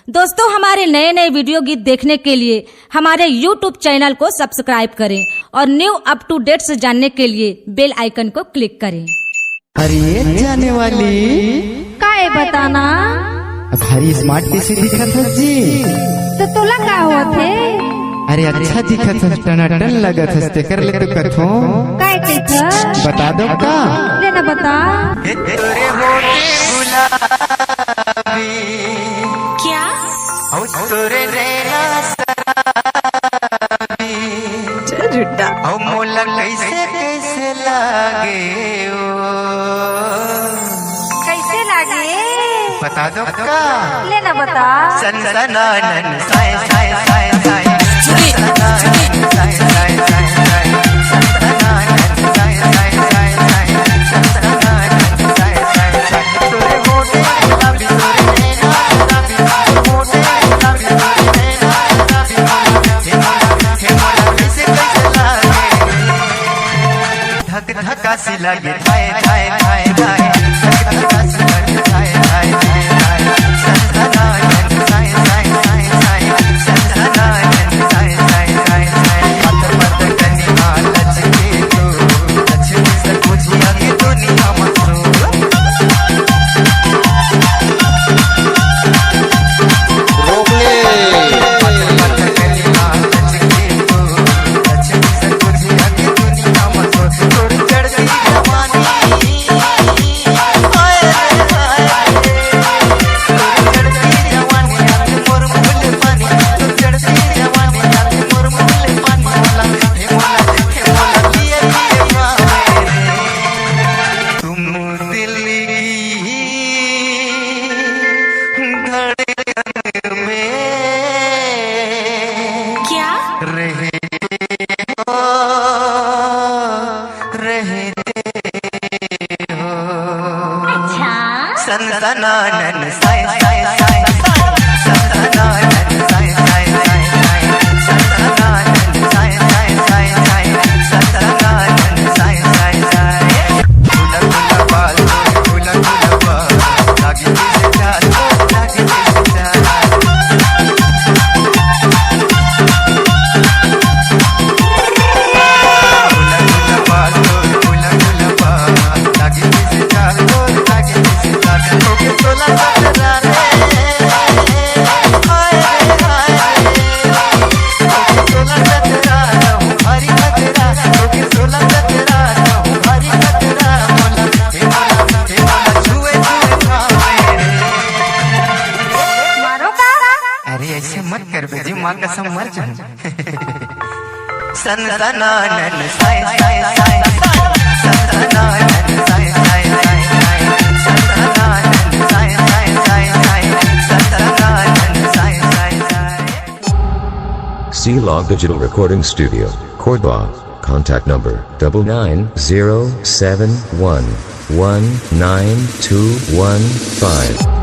दोस्तों, हमारे नए नए वीडियो गीत देखने के लिए हमारे YouTube चैनल को सब्सक्राइब करें और न्यू अप टू डेट से जानने के लिए बेल आइकन को क्लिक करें। अरे जाने वाली काहे बताना? भारी स्मार्ट पीसी दिखत है जी। तो तोला का हुआ थे? अरे अच्छा दिखत है, टनाटन लगत है, तेकर ले तो कथो काय कहत? बता दो का लेना बता। तेरे होठे गुलाबी क्या? औ तोरे नैना शराबी झूठा। औ मोला कैसे कैसे लागे ओ कैसे लागे? बता दो का लेना बता। सनसनानन साय साय साय साय सनसनानन साय साय साय साय सनसनानन साय साय साय साय सनसनानन साय साय साय तोरे होठे गुलाबी तोरे नैना शराबी होठे गुलाबी तोरे नैना शराबी हे मोला कैसे कैसे लागे धक धका सी लागे थाय थाय थाय थाय धक धका सी लागे थाय थाय थाय थाय सनसनानन साय साय साय साय सनसनानन साय साय साय साय पत पत कनिया लचके तू लचके से बुझिया की दुनिया मसरू सनसनानन साय साय साय सनसनानन साय साय साय साय सनसनानन साय साय साय साय सनसनानन साय साय साय फूला फूला बाल फूला फूला बाल लागी जैसे चाल लागी जैसे चाल फूला फूला बाल फूला फूला बाल लागी जैसे चाल लागी जैसे चाल ओके तोला सतरा रे हाय हाय ओके तोला सतरा हरी खतरा ओके तोला सतरा हरी खतरा मोला हे मोला छुए छुए खावे मारो का? अरे ऐसे मत कर बेजी मां कसम मर जाऊं सनसनानन Sai Sai Sai सनसनानन Sai Sai Sai Sai सनसनानन Sai Sai Sai Sai सनसनानन Sai Sai Sai C-Log Digital Recording Studio, Cordoba. Contact number 99071192115.